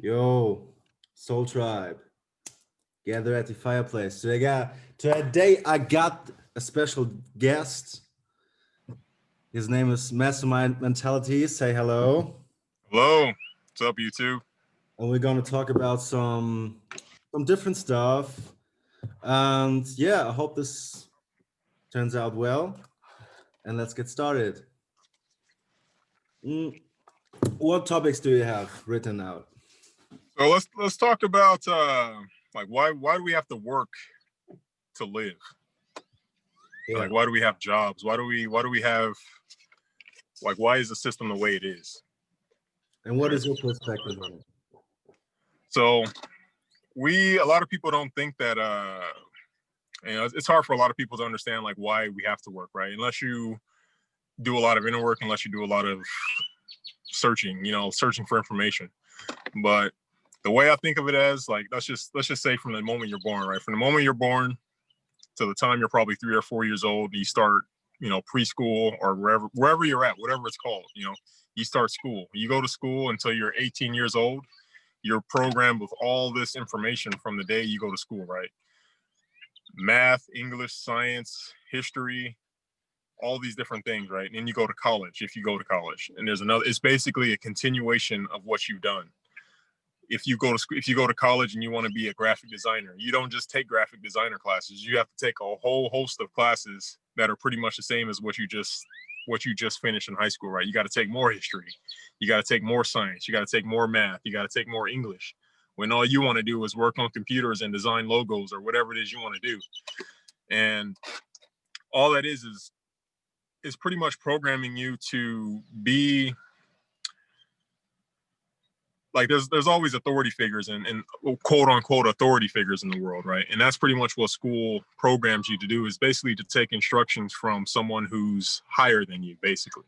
Yo, Soultribe, gather at the fireplace. Today I got a special guest. His name is Mastermind Mentality. Say hello. Hello, what's up, YouTube? And we're gonna talk about some different stuff. And yeah, I hope this turns out well. And let's get started. Mm, what topics do you have written out? So let's talk about like why do we have to work to live? Yeah. Like why do we have jobs? Why do we have why is the system the way it is? And what is your perspective on it? So a lot of people don't think that it's hard for a lot of people to understand like why we have to work, right? Unless you do a lot of inner work, unless you do a lot of searching, searching for information. But the way I think of it as like let's just say from the moment you're born, right? From the moment you're born to the time you're probably 3 or 4 years old, you start, preschool or wherever you're at, whatever it's called, you start school. You go to school until you're 18 years old. You're programmed with all this information from the day you go to school, right? Math, English, science, history, all these different things, right? And then you go to college if you go to college. And it's basically a continuation of what you've done. If you go to college and you want to be a graphic designer, you don't just take graphic designer classes. You have to take a whole host of classes that are pretty much the same as what you just finished in high school, right? You got to take more history, you got to take more science, you got to take more math, you got to take more English, when all you want to do is work on computers and design logos or whatever it is you want to do. And all that is pretty much programming you to be like there's always authority figures and quote unquote authority figures in the world, right? And that's pretty much what school programs you to do, is basically to take instructions from someone who's higher than you, basically.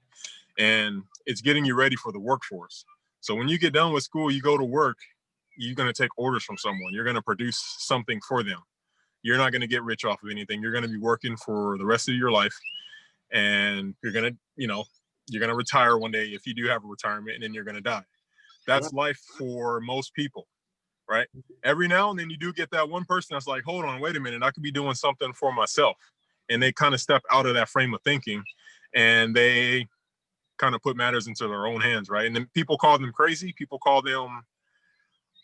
And it's getting you ready for the workforce. So when you get done with school, you go to work, you're going to take orders from someone. You're going to produce something for them. You're not going to get rich off of anything. You're going to be working for the rest of your life. And you're going to retire one day if you do have a retirement, and then you're going to die. That's life for most people, right? Every now and then you do get that one person that's like, hold on, wait a minute, I could be doing something for myself. And they kind of step out of that frame of thinking and they kind of put matters into their own hands, right? And then people call them crazy. People call them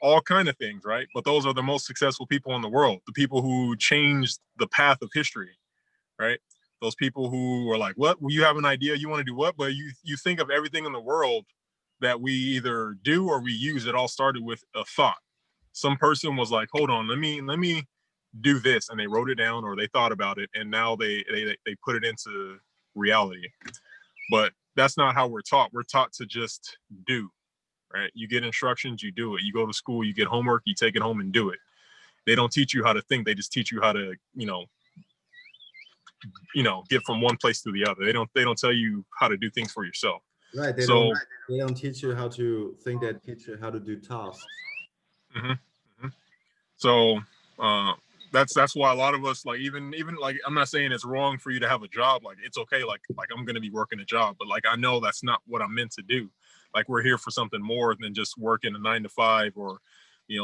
all kind of things, right? But those are the most successful people in the world, the people who changed the path of history, right? Those people who are like, what? Well, you have an idea, you want to do what? But you think of everything in the world that we either do or we use. It all started with a thought. Some person was like, hold on, let me do this, and they wrote it down or they thought about it, and now they put it into reality. But that's not how we're taught. We're taught to just do, right? You get instructions, you do it. You go to school, you get homework, you take it home and do it. They don't teach you how to think. They just teach you how to, get from one place to the other. They don't tell you how to do things for yourself. Right. They don't teach you how to think. They teach you how to do tasks. Mm-hmm, mm-hmm. So that's why a lot of us, like even like, I'm not saying it's wrong for you to have a job. Like it's okay. Like I'm going to be working a job, but like I know that's not what I'm meant to do. Like we're here for something more than just working a 9 to 5, or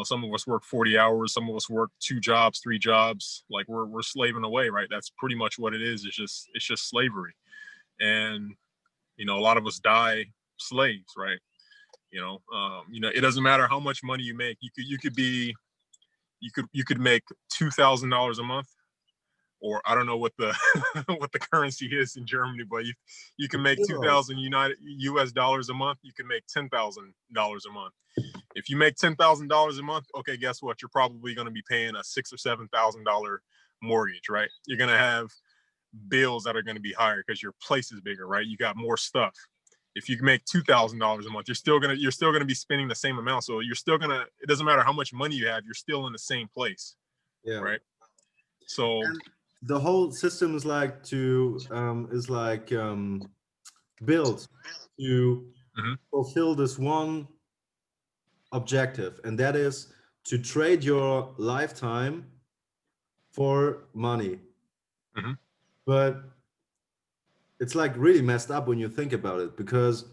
some of us work 40 hours, some of us work 2 jobs, 3 jobs. Like we're slaving away, right? That's pretty much what it is. It's just slavery. And a lot of us die slaves, right? It doesn't matter how much money you make. You could make $2,000 a month, or I don't know what the what the currency is in Germany, but you can make 2,000 US dollars a month. You can make $10,000 a month. If you make $10,000 a month, okay, guess what? You're probably going to be paying a $6,000 or $7,000 mortgage, right? You're going to have bills that are going to be higher because your place is bigger, right? You got more stuff. If you make $2,000 a month, you're still gonna be spending the same amount. So you're still gonna. It doesn't matter how much money you have. You're still in the same place. Yeah. Right. So and the whole system is built to fulfill this one objective, and that is to trade your lifetime for money. Mm-hmm. But it's like really messed up when you think about it, because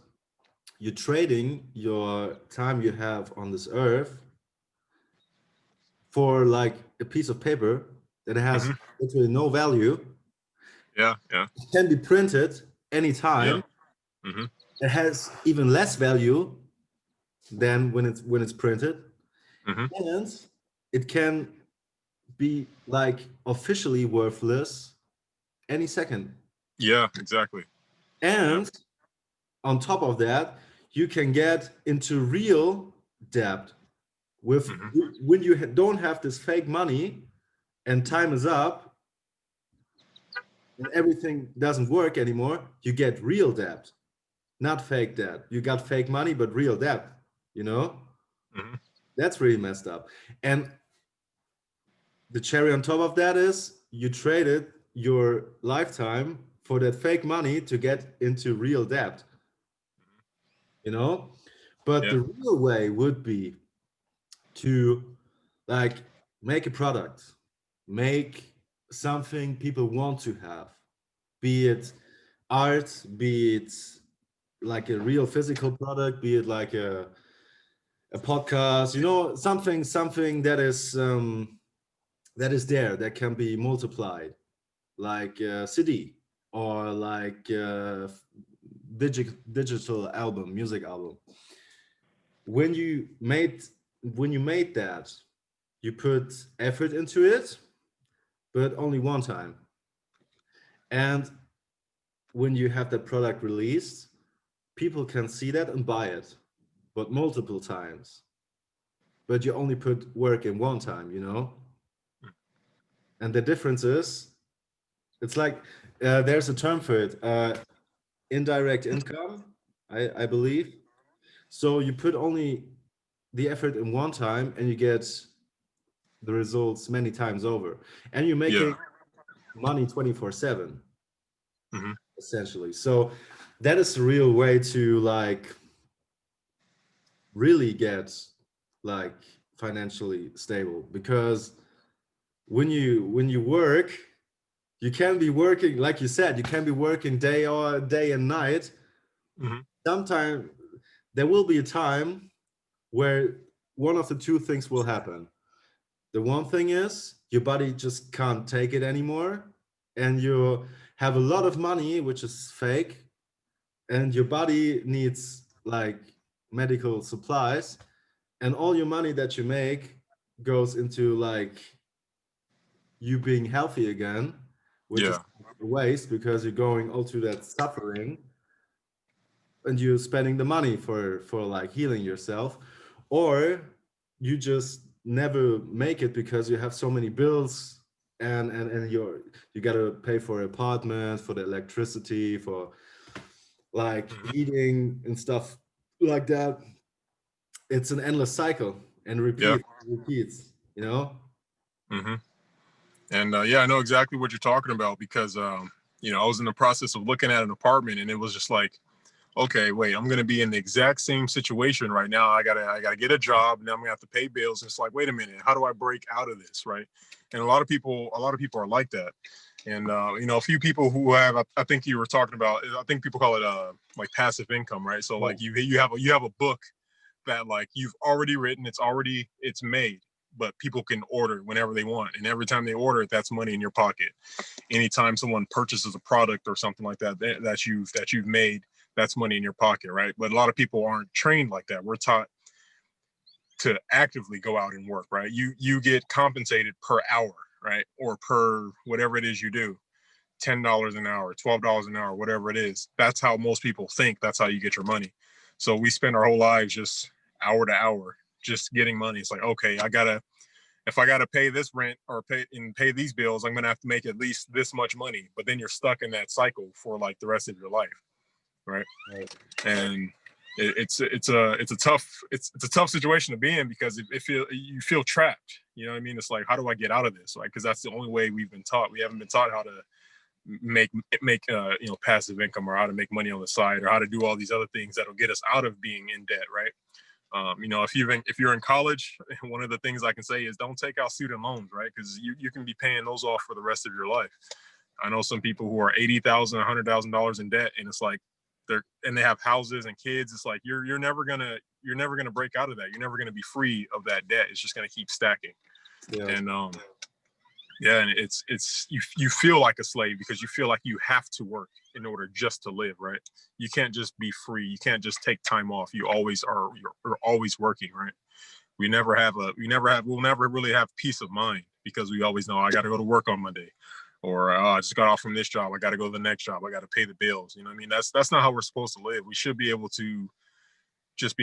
you're trading your time you have on this earth for like a piece of paper that has Hmm. literally no value. Yeah. Yeah. It can be printed Yeah. anytime. Hmm. It has even less value than when it's printed, Hmm. and it can be like officially worthless any second. Yeah. Exactly. Yeah. And on top of that, you can get into real debt with Hmm. when you don't have this fake money and time is up and everything doesn't work anymore. You get real debt, not fake debt. You got fake money, but real debt. You know, Hmm. that's really messed up. And the cherry on top of that is you traded your lifetime for that fake money to get into real debt, you know? But Yeah. the real way would be to like make a product, make something people want to have, be it art, be it like a real physical product, be it like a podcast, something that is there that can be multiplied, like a CD or like a digital album, music album. When you made when you made that, you put effort into it, but only one time. And when you have that product released, people can see that and buy it, but multiple times. But you only put work in one time. And the difference is, it's like there's a term for it, indirect income, I believe. So you put only the effort in one time and you get the results many times over. And you're Yeah. making money 24/7, Hmm. essentially. So that is the real way to like really get like financially stable, because when you work, you can be working, like you said, you can be working day and night. Hmm. Sometime there will be a time where one of the two things will happen. The one thing is your body just can't take it anymore, and you have a lot of money, which is fake, and your body needs like medical supplies, and all your money that you make goes into like you being healthy again, which is Yeah. a waste because you're going all through that suffering and you're spending the money for like healing yourself, or you just never make it because you have so many bills, and you got to pay for apartment, for the electricity, for like Hmm. eating and stuff like that. It's an endless cycle and Yeah. repeats. Hmm. And yeah, I know exactly what you're talking about because I was in the process of looking at an apartment, and it was just like, okay, wait, I'm gonna be in the exact same situation right now. I gotta get a job, and I'm gonna have to pay bills. And it's like, wait a minute, how do I break out of this, right? And a lot of people are like that. And a few people who have, I think you were talking about, I think people call it like passive income, right? So Yeah. like you have a book that like you've already written, it's made, but people can order whenever they want, and every time they order it, that's money in your pocket. Anytime someone purchases a product or something like that you've made, that's money in your pocket, right? But a lot of people aren't trained like that. We're taught to actively go out and work, right? You get compensated per hour, right? Or per whatever it is you do. $10 an hour, $12 an hour, whatever it is. That's how most people think. That's how you get your money. So we spend our whole lives just hour to hour, just getting money. It's like, okay, if I gotta pay this rent or pay these bills, I'm gonna have to make at least this much money. But then you're stuck in that cycle for like the rest of your life, right? Right. And it's a tough situation to be in because you feel trapped. You know what I mean? It's like, how do I get out of this? Right? Because that's the only way we've been taught. We haven't been taught how to make passive income, or how to make money on the side, or how to do all these other things that'll get us out of being in debt, right? If you're in college, one of the things I can say is don't take out student loans, right? Because you can be paying those off for the rest of your life. I know some people who are $80,000, $100,000 in debt, and it's like and they have houses and kids. It's like you're never gonna break out of that. You're never gonna be free of that debt. It's just gonna keep stacking. Yeah. And yeah, and it's you feel like a slave because you feel like you have to work in order just to live, right? You can't just be free. You can't just take time off. You're always working, right? We'll never really have peace of mind because we always know I got to go to work on Monday, or I just got off from this job. I got to go to the next job. I got to pay the bills. You know what I mean? That's not how we're supposed to live. We should be able to just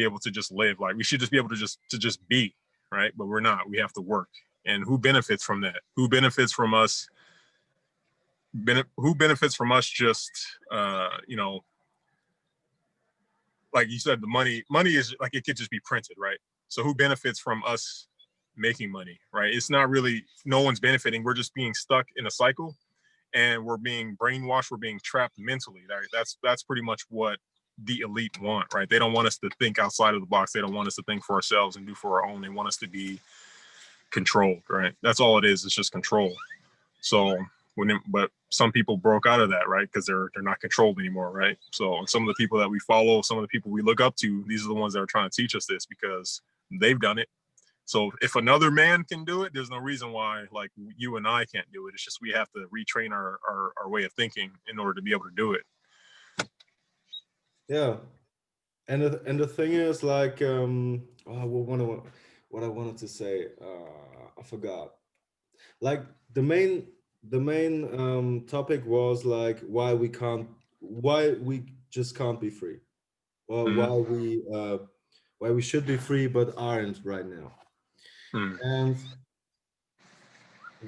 live. Like we should just be able to just be, right? But we're not. We have to work. And who benefits from that? Who benefits from us? Who benefits from us just like you said, the money is like it could just be printed, right? So who benefits from us making money, right? It's not really, no one's benefiting. We're just being stuck in a cycle, and we're being brainwashed. We're being trapped mentally. That's pretty much what the elite want, right? They don't want us to think outside of the box. They don't want us to think for ourselves and do for our own. They want us to be controlled, right? That's all it is. It's just control. So but some people broke out of that, right? Because they're not controlled anymore, right? So some of the people that we follow, some of the people we look up to, these are the ones that are trying to teach us this because they've done it. So if another man can do it, there's no reason why like you and I can't do it. It's just we have to retrain our way of thinking in order to be able to do it. Yeah. And the thing is like what I wanted to say, I forgot. Like the main topic was like why we just can't be free, or why we should be free but aren't right now. Mm. And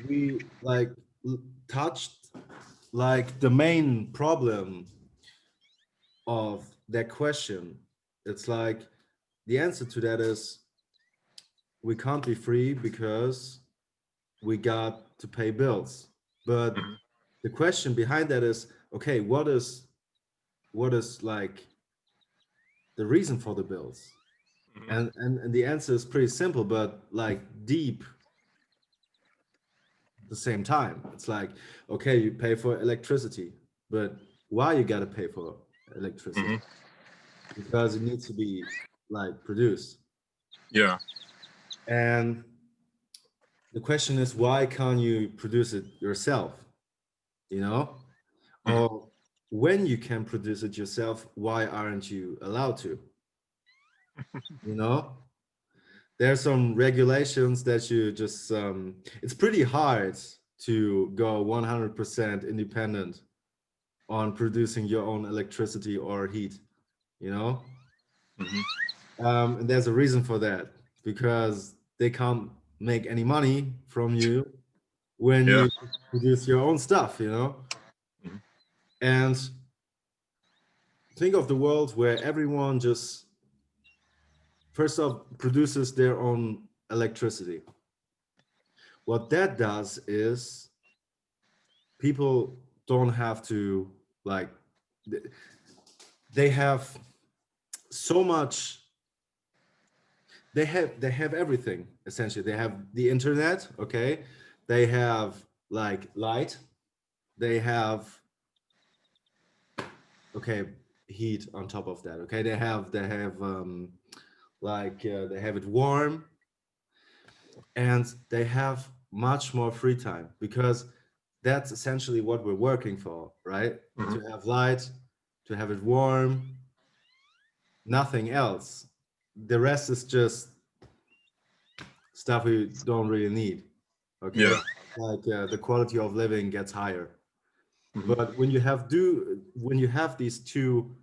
we like touched like the main problem of that question. It's like the answer to that is we can't be free because we got to pay bills. But Mm-hmm. the question behind that is, okay, what is like the reason for the bills? Mm-hmm. And the answer is pretty simple, but like deep at the same time. It's like, okay, you pay for electricity, but why you gotta pay for electricity? Mm-hmm. Because it needs to be like produced. Yeah. And the question is, why can't you produce it yourself? You know? Mm-hmm. Or when you can produce it yourself, why aren't you allowed to? You know? There's some regulations that you just, it's pretty hard to go 100% independent on producing your own electricity or heat, you know? And there's a reason for that, because they can't make any money from you when Yeah. you produce your own stuff, you know? Mhm. And think of the world where everyone just first off produces their own electricity. What that does is people don't have to like they have so much, they have everything essentially. They have the internet, okay? They have like light, they have okay heat on top of that, okay? They have it warm, and they have much more free time, because that's essentially what we're working for, right? Mm-hmm. To have light, to have it warm, nothing else. The rest is just stuff we don't really need, okay? Yeah. Like the quality of living gets higher. Mm-hmm. But when you have these two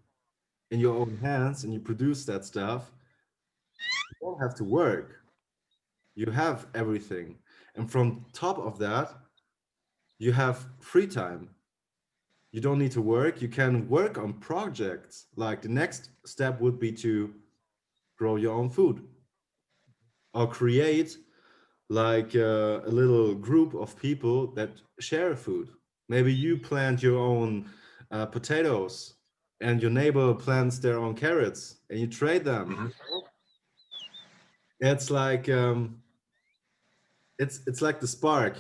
in your own hands and you produce that stuff, you don't have to work. You have everything. And from top of that, you have free time. You don't need to work. You can work on projects. Like the next step would be to grow your own food, or create like a little group of people that share food. Maybe you plant your own potatoes, and your neighbor plants their own carrots, and you trade them. Mm-hmm. It's like it's like the spark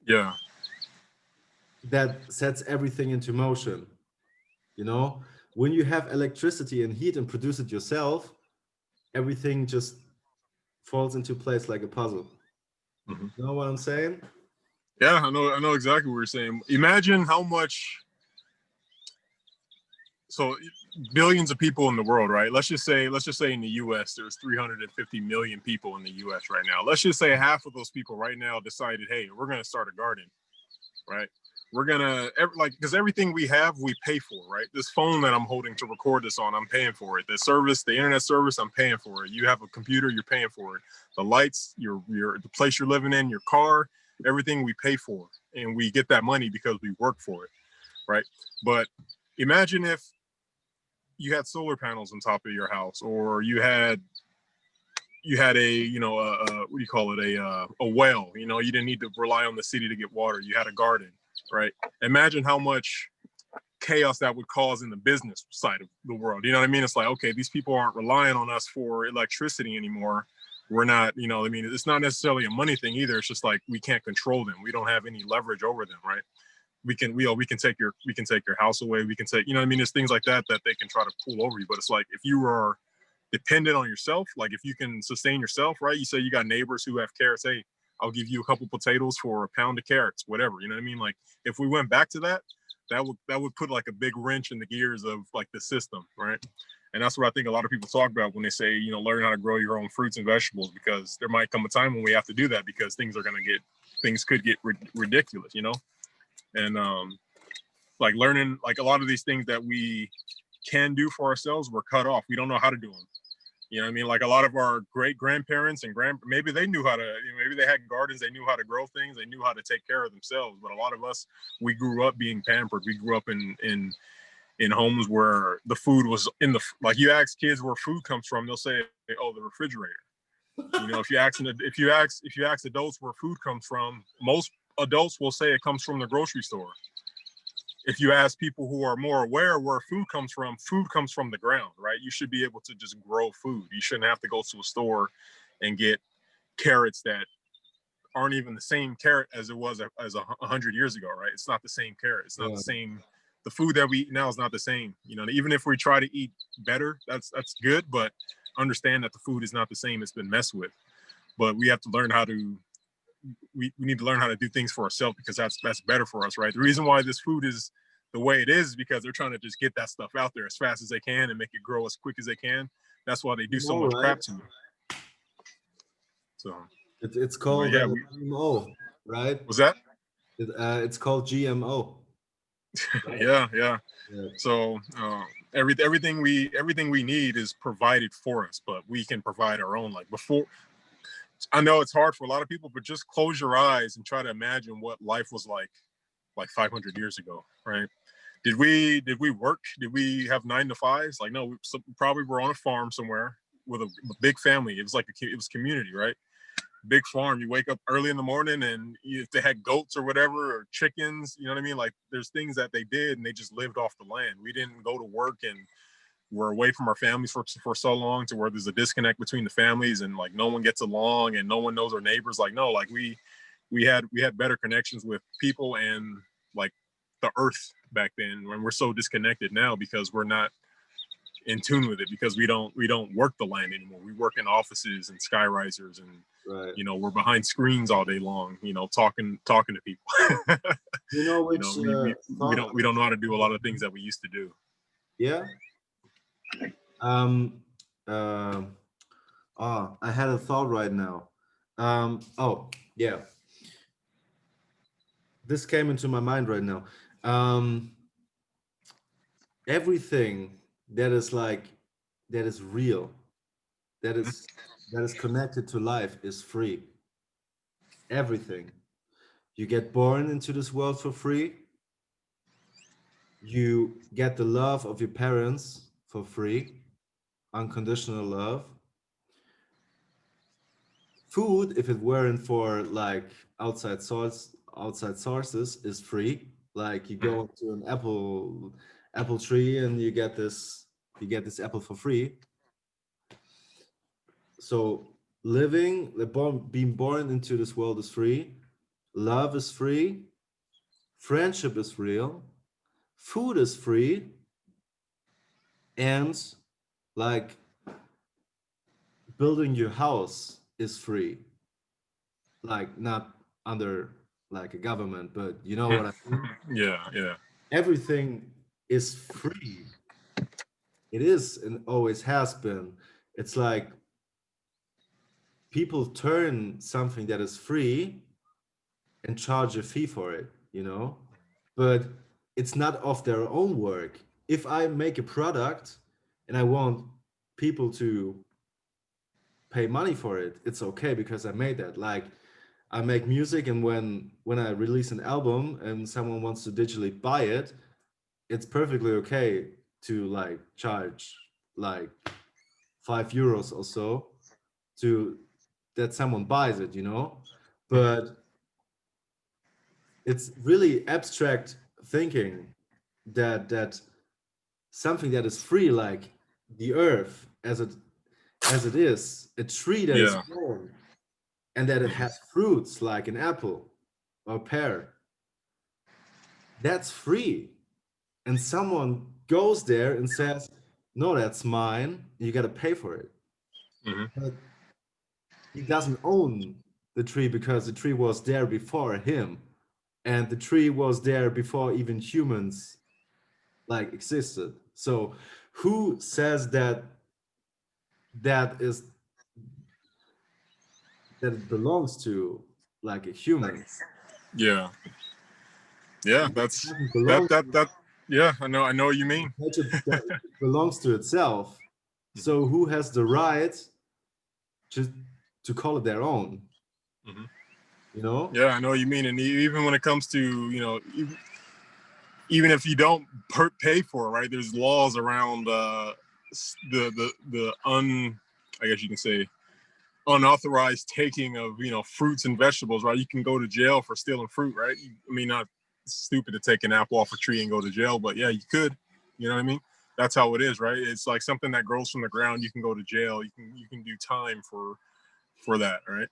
Yeah. that sets everything into motion, you know? when you have electricity and heat and produce it yourself, everything just falls into place like a puzzle. Mhm. You know what I'm saying? Yeah, I know exactly what you're saying. Imagine how much. So billions of people in the world, right? Let's just say in the US there's 350 million people in the US right now. Let's just say half of those people right now decided, hey, we're going to start a garden, right? We're going to, like, because everything we have we pay for, right? This phone that I'm holding to record this on, I'm paying for it. The service, the internet service, I'm paying for it. You have a computer, you're paying for it. The lights, the place you're living in, your car, everything we pay for, and we get that money because we work for it, right? But imagine if you had solar panels on top of your house, or you had a, you know, what do you call it, a well. You know, you didn't need to rely on the city to get water. You had a garden, right? Imagine how much chaos that would cause in the business side of the world. You know what I mean? It's like, okay, these people aren't relying on us for electricity anymore. We're not, you know, I mean, it's not necessarily a money thing either. It's just like we can't control them. We don't have any leverage over them, right? We can take your house away. We can take, you know what I mean? There's things like that they can try to pull over you. But it's like, if you are dependent on yourself, like if you can sustain yourself, right? You say you got neighbors who have carrots. Hey, I'll give you a couple potatoes for a pound of carrots, whatever. You know what I mean? Like if we went back to that, that would put like a big wrench in the gears of like the system, right? And that's what I think a lot of people talk about when they say, you know, learn how to grow your own fruits and vegetables, because there might come a time when we have to do that because things could get ridiculous, you know? And like learning, like a lot of these things that we can do for ourselves, we're cut off. We don't know how to do them. You know what I mean? Like a lot of our great grandparents and maybe they knew how to, you know, maybe they had gardens, they knew how to grow things, they knew how to take care of themselves. But a lot of us, we grew up being pampered. We grew up in homes where the food was in the, like you ask kids where food comes from, they'll say, oh, the refrigerator. You know, if you ask adults where food comes from, most adults will say it comes from the grocery store. If you ask people who are more aware where food comes from the ground, right? You should be able to just grow food. You shouldn't have to go to a store and get carrots that aren't even the same carrot as it was as 100 years ago, right? It's not the same carrot. It's not the same. The food that we eat now is not the same. You know, even if we try to eat better, that's good, but understand that the food is not the same. It's been messed with. But we have to learn how to we need to learn how to do things for ourselves, because that's better for us, right? The reason why this food is the way it is because they're trying to just get that stuff out there as fast as they can and make it grow as quick as they can. That's why they do so much crap to it. So it's called yeah, GMO, right? was that? It's called GMO. Right? Yeah. Yeah. So everything we need is provided for us, but we can provide our own. Like before, I know it's hard for a lot of people, but just close your eyes and try to imagine what life was like 500 years ago, right? Did we work? Did we have 9 to 5s? Like, no, we probably were on a farm somewhere with a big family. It was like it was community, right? Big farm. You wake up early in the morning, and if they had goats or whatever, or chickens, you know what I mean? Like, there's things that they did, and they just lived off the land. We didn't go to work, and we're away from our families for so long, to where there's a disconnect between the families, and like no one gets along, and no one knows our neighbors. Like, no, like we had better connections with people and like the earth back then, when we're so disconnected now because we're not in tune with it, because we don't work the land anymore. We work in offices and sky risers, and Right. you know, we're behind screens all day long, you know, talking to people. You know You which know, we don't know how to do a lot of things that we used to do. Yeah. I had a thought right now. Oh, yeah. This came into my mind right now. Everything that is real, that is connected to life is free. Everything. You get born into this world for free. You get the love of your parents for free, unconditional love. Food, if it weren't for like outside sources, is free. Like you go to an apple tree and you get this apple for free. So being born into this world is free. Love is free. Friendship is real. Food is free. And like building your house is free, like not under like a government, but you know what I mean? Yeah, yeah, Everything is free. It is and always has been. It's like people turn something that is free and charge a fee for it, you know? But it's not of their own work. If I make a product and I want people to pay money for it, it's okay because I made that. Like I make music, and when I release an album and someone wants to digitally buy it, it's perfectly okay to like charge like €5 or so to that someone buys it, you know? But it's really abstract thinking that something that is free, like the earth as it is, a tree that is yeah. grown and that it has fruits like an apple or pear, that's free. And someone goes there and says, no, that's mine, you got to pay for it. Hmm. But he doesn't own the tree because the tree was there before him, and the tree was there before even humans like existed. So who says that is that it belongs to like a human? Yeah, yeah. It That's doesn't that belong that to that. Yeah, I know what you mean. nature, that it belongs to itself. Hmm. So who has the right to call it their own? Hmm. You know? Yeah, I know what you mean. And even when it comes to even if you don't pay for it, right? There's laws around the I guess you can say unauthorized taking of fruits and vegetables, right? You can go to jail for stealing fruit, right? I mean, not stupid to take an apple off a tree and go to jail, but yeah, you could. You know what I mean? That's how it is, right? It's like something that grows from the ground. You can go to jail. You can do time for that, right?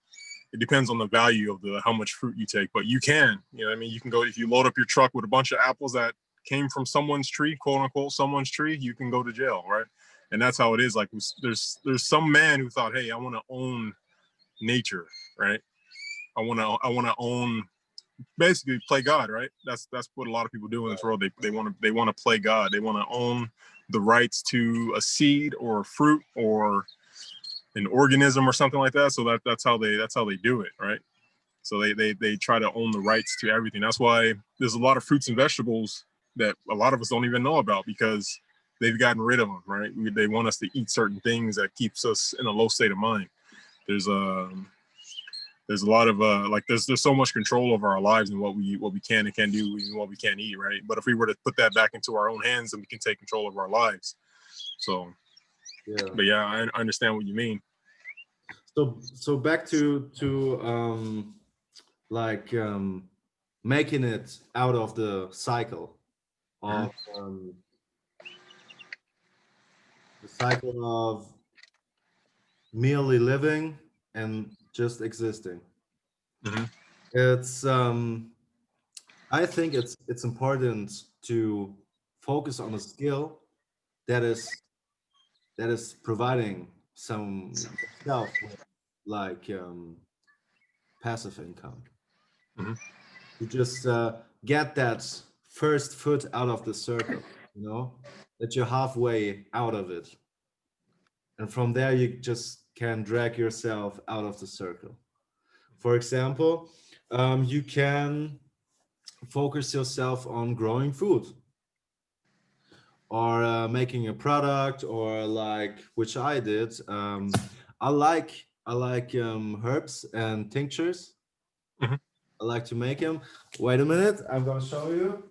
It depends on the value of the how much fruit you take, but you can. You know what I mean? You can go if you load up your truck with a bunch of apples that came from someone's tree, quote unquote, someone's tree. You can go to jail, right? And that's how it is. Like there's some man who thought, hey, I want to own nature, right? I want to own, basically play God, right? That's what a lot of people do in this world. They want to play God. They want to own the rights to a seed or a fruit or an organism or something like that. So that's how they do it, right? So they try to own the rights to everything. That's why there's a lot of fruits and vegetables that a lot of us don't even know about because they've gotten rid of them, right? They want us to eat certain things that keeps us in a low state of mind. There's there's a lot of like there's so much control over our lives and what we can and can't do and what we can't eat, right? But if we were to put that back into our own hands, then we can take control of our lives. So, Yeah. but yeah, I understand what you mean. So back to like making it out of the cycle Mm-hmm. of the cycle of merely living and just existing. Mm-hmm. It's I think it's important to focus on a skill that is providing some yourself with like passive income. Mm-hmm. You just get that first foot out of the circle, you know, that you're halfway out of it. And from there, you just can drag yourself out of the circle. For example, you can focus yourself on growing food or making a product or like which I did. I like herbs and tinctures. Mm-hmm. I like to make them. Wait a minute, I'm gonna show you.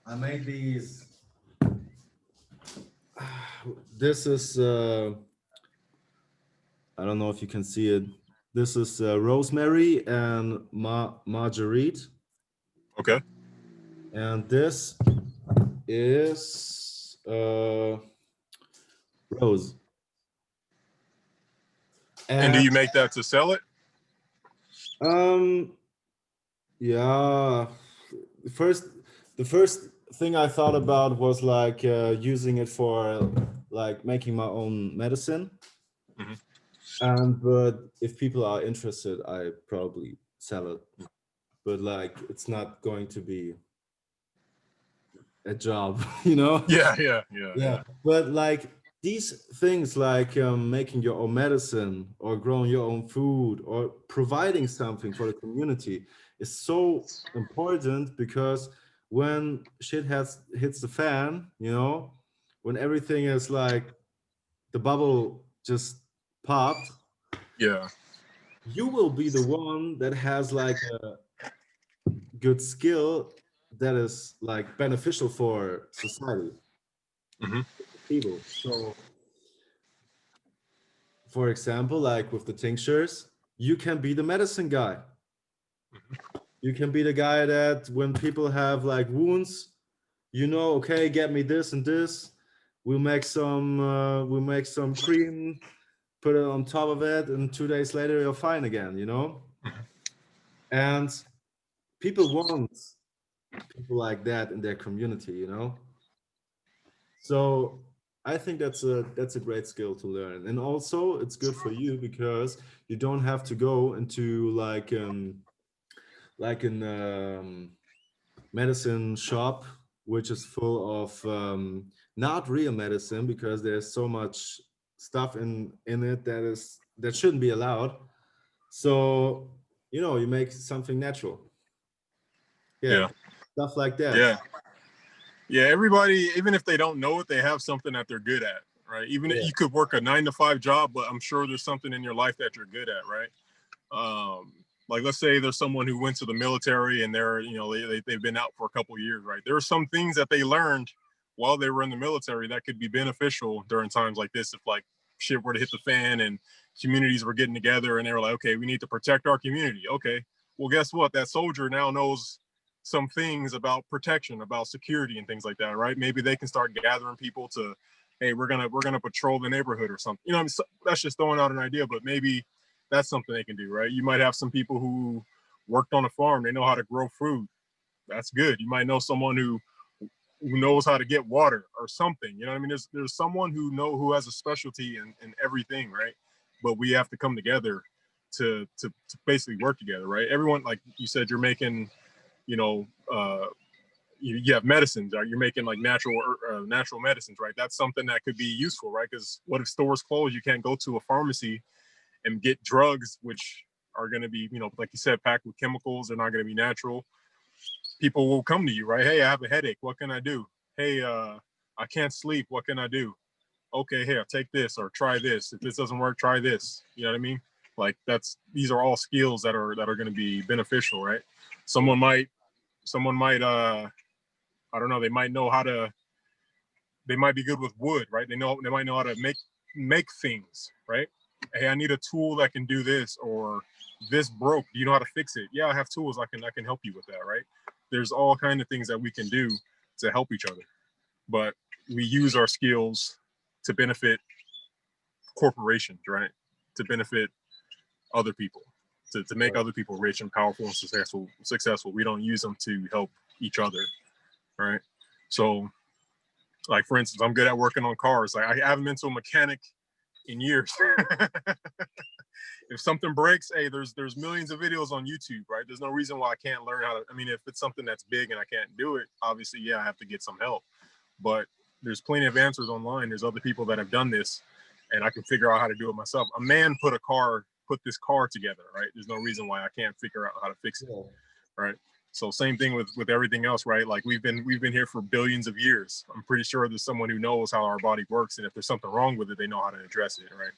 I made these. This is I don't know if you can see it. This is rosemary and marguerite, Okay. and this is rose. And do And you make that to sell it? yeah, first the first thing I thought about was like using it for like making my own medicine. Mhm. And but if people are interested, I probably sell it. But like, it's not going to be a job, you know? Yeah, yeah, yeah, Yeah. yeah. But like these things, like making your own medicine or growing your own food or providing something for the community is so important, because when shit has hits the fan, you know, when everything is like the bubble just popped, Yeah. you will be the one that has like a good skill that is like beneficial for society, Hmm. people. So for example, like with the tinctures, you can be the medicine guy. You can be the guy that when people have like wounds, you know, okay, get me this and this. We'll make some cream, put it on top of it, and 2 days later you're fine again, you know? And people want people like that in their community, you know? So I think that's a great skill to learn. And also it's good for you because you don't have to go into like an medicine shop which is full of not real medicine, because there's so much stuff in it that shouldn't be allowed. So you know, you make something natural. Yeah, Yeah, stuff like that. yeah, yeah. Everybody, even if they don't know it, they have something that they're good at, right? Even if Yeah, you could work a 9 to 5 job, but I'm sure there's something in your life that you're good at, right? Like let's say there's someone who went to the military and they're, you know, they've been out for a couple of years, right? There are some things that they learned while they were in the military that could be beneficial during times like this, if like shit were to hit the fan and communities were getting together and they were like, okay, we need to protect our community. Okay, well, guess what? That soldier now knows some things about protection, about security and things like that, right? Maybe they can start gathering people to, hey, we're gonna patrol the neighborhood or something. You know, I mean, so that's just throwing out an idea, but maybe that's something they can do, right? You might have some people who worked on a farm, they know how to grow food. That's good. You might know someone who knows how to get water or something. You know what I mean? There's someone who has a specialty in everything, right? But we have to come together to basically work together, right? Everyone, like you said, you're making, you know, you have medicines, right? You're making like natural medicines, right? That's something that could be useful, right? Because what if stores close? You can't go to a pharmacy and get drugs, which are going to be, you know, like you said, packed with chemicals. They're not going to be natural. People will come to you, right? Hey, I have a headache. What can I do? Hey, I can't sleep. What can I do? Okay, here, take this or try this. If this doesn't work, try this. You know what I mean? Like these are all skills that are going to be beneficial, right? yeah, Someone might I don't know, they might be good with wood, right? They might know how to make things, right? Hey, I need a tool that can do this, or this broke. Do you know how to fix it? Yeah, I have tools. I can help you with that, right? There's all kind of things that we can do to help each other, but we use our skills to benefit corporations, right? To benefit other people, to make right. other people rich and powerful and successful. We don't use them to help each other, right? So like for instance, I'm good at working on cars. Like I haven't been to a mechanic in years. If something breaks, hey, there's millions of videos on YouTube, right? There's no reason why I can't learn how to. I mean, if it's something that's big and I can't do it, obviously, yeah, I have to get some help. But there's plenty of answers online. There's other people that have done this, and I can figure out how to do it myself. A man put this car together, right? There's no reason why I can't figure out how to fix it, Yeah, right? So same thing with everything else, right? Like we've been here for billions of years. I'm pretty sure there's someone who knows how our body works, and if there's something wrong with it, they know how to address it, right?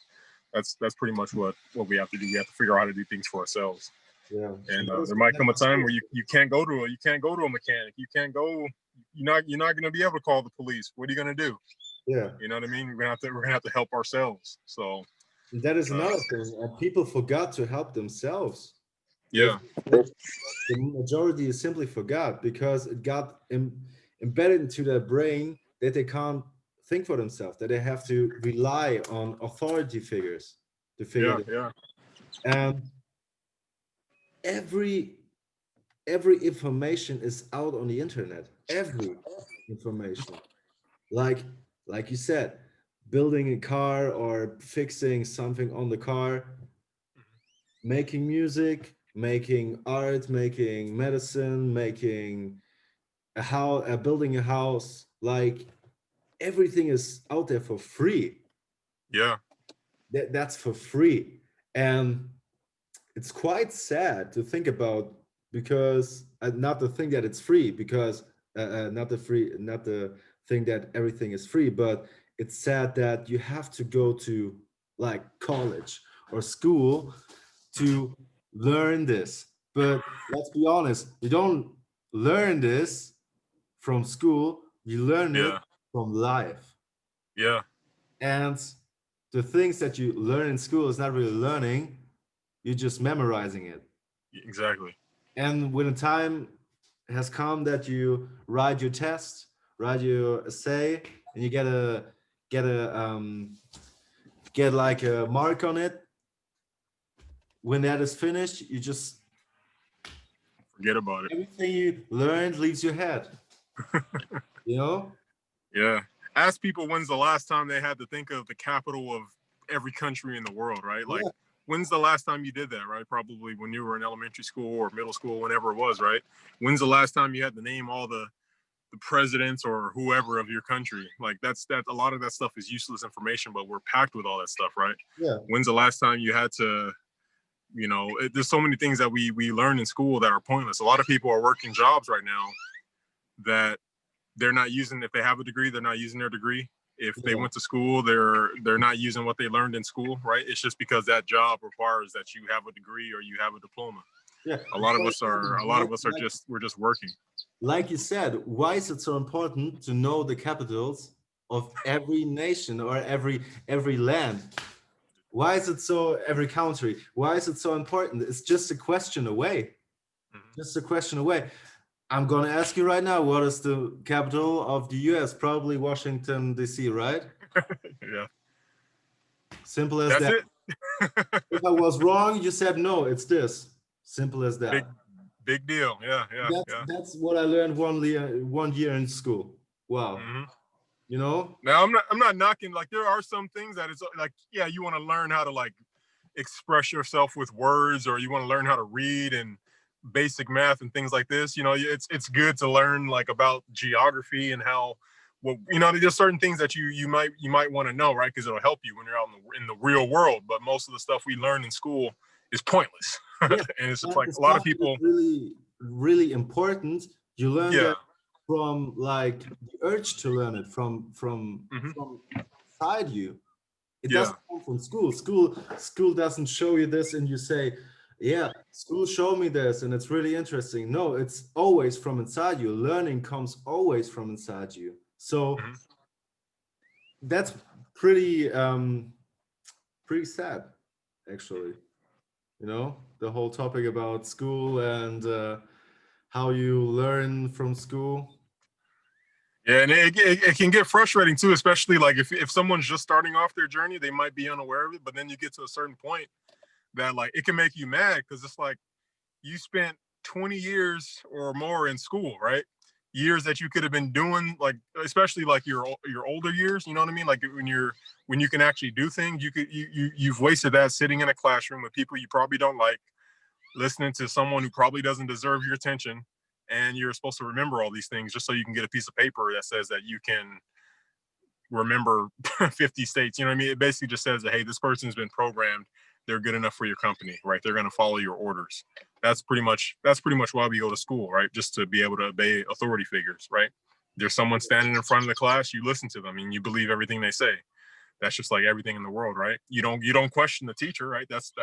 That's pretty much what we have to do. We have to figure out how to do things for ourselves. yeah. And That is there might that come a is time true. where you can't go to a mechanic. You can't go. You're not going to be able to call the police. What are you going to do? Yeah. You know what I mean? We're gonna have to help ourselves. So And that is uh, another thing. People forgot to help themselves. They yeah, the majority simply forgot because it got embedded into their brain that they can't think for themselves, that they have to rely on authority figures to figure yeah, this. yeah, And every every information is out on the internet. Every information. Like like you said, building a car or fixing something on the car, making music, making art, making medicine, making a house, building a house. Like everything is out there for free. Yeah. That's for free. And it's quite sad to think about, because not the thing that it's free, because not the thing that everything is free, but it's sad that you have to go to like college or school to learn this. But let's be honest, you don't learn this from school, you learn it Yeah. from life. Yeah. And the things that you learn in school is not really learning, you're just memorizing it. Exactly. And when the time has come that you write your test, write your essay, and you get like a mark on it, when that is finished, you just, Forget about it. everything you learned leaves your head. You know? Yeah. Ask people when's the last time they had to think of the capital of every country in the world, right? Like, Yeah. when's the last time you did that, right? Probably when you were in elementary school or middle school, whenever it was, right? When's the last time you had to name all the presidents or whoever of your country? Like, that's a lot of that stuff is useless information, but we're packed with all that stuff, right? Yeah. When's the last time you had to, there's so many things that we learn in school that are pointless. A lot of people are working jobs right now that they're not using. If they have a degree, they're not using their degree. If they Yeah. went to school, they're not using what they learned in school, right? It's just because that job requires that you have a degree or you have a diploma. Yeah. A lot of us are Like, just, we're just working. like you said, why is it so important to know the capitals of every nation or every land? Why is it so, every country? Why is it so important? It's just a question away. Just a question away. I'm gonna ask you right now, what is the capital of the US? Probably Washington, D.C., right? Yeah, Simple as that's that. it. If I was wrong, you said no, it's this. Simple as big that. big deal. Yeah, yeah, yeah. That's what I learned 1 year in school. Wow. hmm You know? Now I'm not knocking. Like, there are some things that it's like, yeah, you want to learn how to like express yourself with words, or you want to learn how to read and basic math and things like this. It's good to learn like about geography and how, well, there's certain things that you might want to know, right? Because it'll help you when you're out in the real world. But most of the stuff we learn in school is pointless. Yeah. And it's just But like the a lot of stuff that is people. really, really important, you learn Yeah. that from like the urge to learn it hmm from inside you. It Yeah. doesn't come from school. School doesn't show you this and you say, yeah, school showed me this and it's really interesting. No, it's always from inside you. Learning comes always from inside you. So hmm that's pretty pretty sad, actually. You know, the whole topic about school and how you learn from school. Yeah, and it can get frustrating too, especially like if someone's just starting off their journey, they might be unaware of it. But then you get to a certain point that like it can make you mad, because it's like you spent 20 years or more in school, right? Years that you could have been doing, like, especially like your older years, you know what I mean? Like when you can actually do things, you've wasted that sitting in a classroom with people you probably don't like, listening to someone who probably doesn't deserve your attention, and you're supposed to remember all these things just so you can get a piece of paper that says that you can remember 50 states. You know what I mean? It basically just says that, hey, this person's been programmed, they're good enough for your company, right? They're going to follow your orders. That's pretty much why we go to school, right? Just to be able to obey authority figures, right? There's someone standing in front of the class, you listen to them and you believe everything they say. That's just like everything in the world, right? You don't question the teacher, right? That's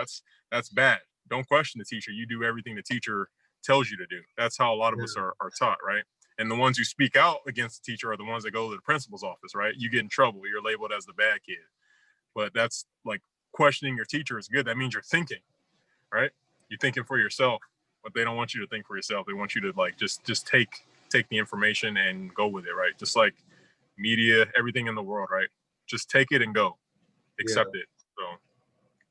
bad. Don't question the teacher. You do everything the teacher tells you to do. That's how a lot of us are taught, right? And the ones who speak out against the teacher are the ones that go to the principal's office, right? You get in trouble. You're labeled as the bad kid. But that's like, questioning your teacher is good. That means you're thinking, right? You're thinking for yourself, but they don't want you to think for yourself. They want you to like just take the information and go with it, right? Just like media, everything in the world, right? Just take it and go, Yeah, accept it. So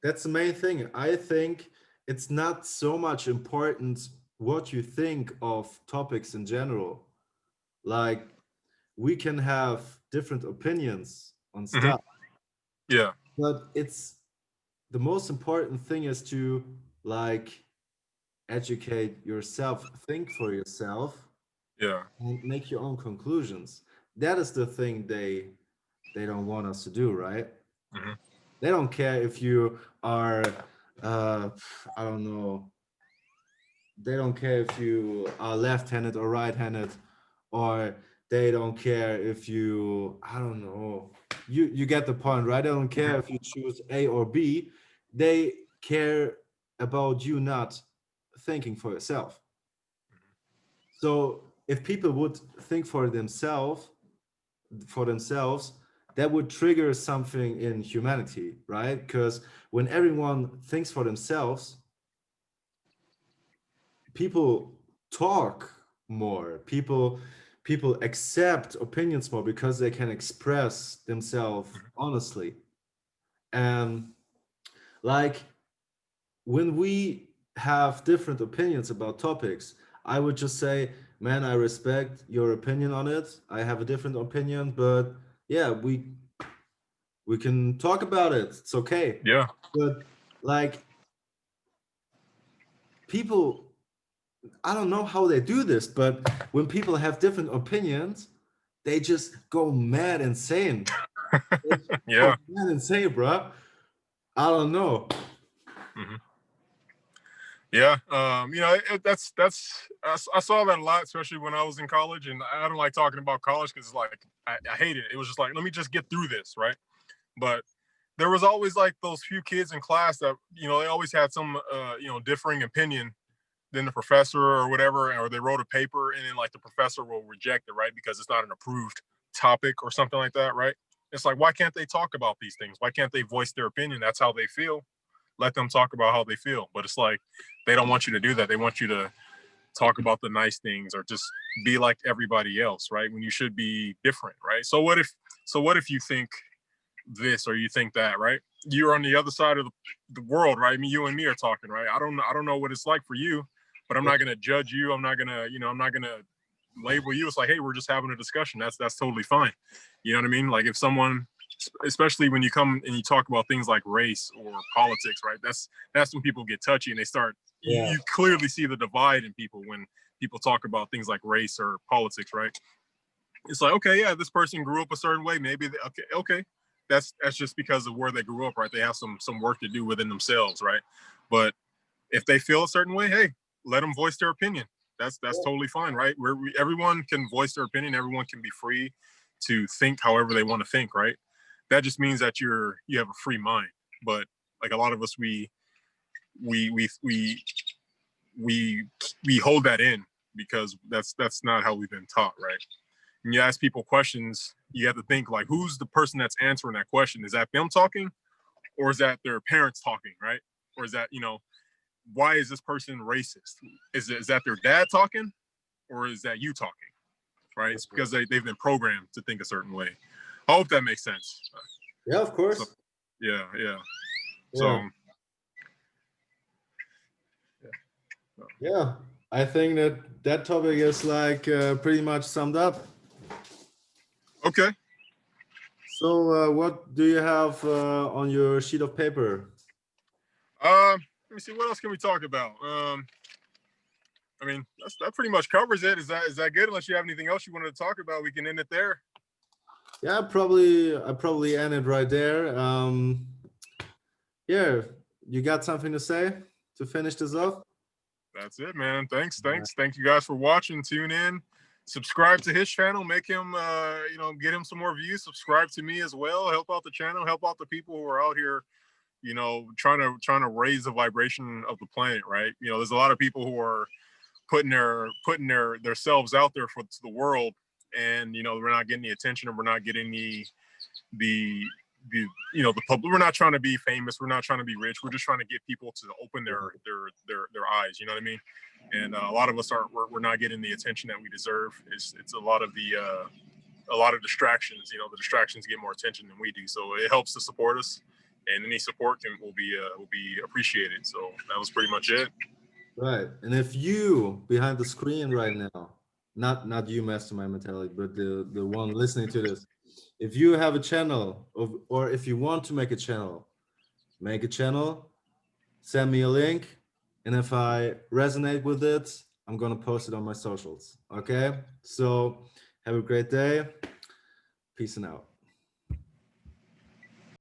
that's the main thing. I think it's not so much important what you think of topics in general. Like, we can have different opinions on Hmm. stuff, Yeah. but it's the most important thing is to like educate yourself, think for yourself, Yeah. and make your own conclusions. That is the thing they don't want us to do, right? Hmm. They don't care if you are uh I don't know, they don't care if you are left-handed or right-handed, or they don't care if you, I don't know, you get the point, right? They don't care Hmm. if you choose A or B. They care about you not thinking for yourself. So if people would think for themselves, that would trigger something in humanity, right? Because when everyone thinks for themselves, people talk more. People accept opinions more because they can express themselves honestly. And like, when we have different opinions about topics, I would just say, man, I respect your opinion on it. I have a different opinion, but yeah, we can talk about it. It's okay. Yeah. But like, people, I don't know how they do this, but when people have different opinions, they just go mad insane. They just go Yeah. mad insane, bro. I don't know. Hmm. Yeah. I saw that a lot, especially when I was in college, and I don't like talking about college because like I hate it. It was just like, let me just get through this, right? But there was always like those few kids in class that they always had some differing opinion than the professor or whatever, or they wrote a paper and then like the professor will reject it, right? Because it's not an approved topic or something like that, right? It's like, why can't they talk about these things? Why can't they voice their opinion? That's how they feel. Let them talk about how they feel. But it's like they don't want you to do that. They want you to talk about the nice things or just be like everybody else, right? When you should be different, right? So what if you think this or you think that, right? You're on the other side of the world, right? I mean, you and me are talking, right? I don't know what it's like for you, but I'm Yeah, not gonna judge you. I'm not gonna label you. It's like, hey, we're just having a discussion. That's totally fine. You know what I mean? Like if someone, especially when you come and you talk about things like race or politics, right? That's when people get touchy and they start. yeah, You clearly see the divide in people when people talk about things like race or politics, right? It's like, okay, yeah, this person grew up a certain way. Maybe okay, that's just because of where they grew up, right? They have some work to do within themselves, right? But if they feel a certain way, hey, let them voice their opinion. That's totally fine, right? Everyone can voice their opinion. Everyone can be free to think however they want to think, right? That just means that you have a free mind. But like a lot of us, we we we we we hold that in because that's not how we've been taught, right? And you ask people questions, you have to think like, who's the person that's answering that question? Is that them talking, or is that their parents talking, right? Or is that why is this person racist? Is that their dad talking, or is that you talking, right? It's because they've been programmed to think a certain way. I hope that makes sense. yeah, of So course. yeah, yeah. Yeah, So yeah. I think that topic is like pretty much summed up. okay. So, what do you have on your sheet of paper? Let me see. What else can we talk about? I mean, that pretty much covers it. Is that good? Unless you have anything else you wanted to talk about, we can end it there. Yeah, I probably end it right there. Yeah, you got something to say to finish this off? That's it, man. Thanks, All right. thanks, thank you guys for watching. Tune in, subscribe to his channel, make him, get him some more views. Subscribe to me as well. Help out the channel. Help out the people who are out here, trying to raise the vibration of the planet. Right? There's a lot of people who are putting their selves out there for the world, and we're not getting the attention, and we're not getting the the public. We're not trying to be famous. We're not trying to be rich. We're just trying to get people to open their eyes. You know what I mean? And a lot of us are we're not getting the attention that we deserve. It's a lot of distractions. The distractions get more attention than we do. So it helps to support us, and any support will be appreciated. So that was pretty much it. Right. And if you behind the screen right now, not you Mastermind Mentality, but the one listening to this, if you have a channel or if you want to make a channel, make a channel, send me a link, and if I resonate with it, I'm gonna post it on my socials. Okay? So have a great day. Peace and out.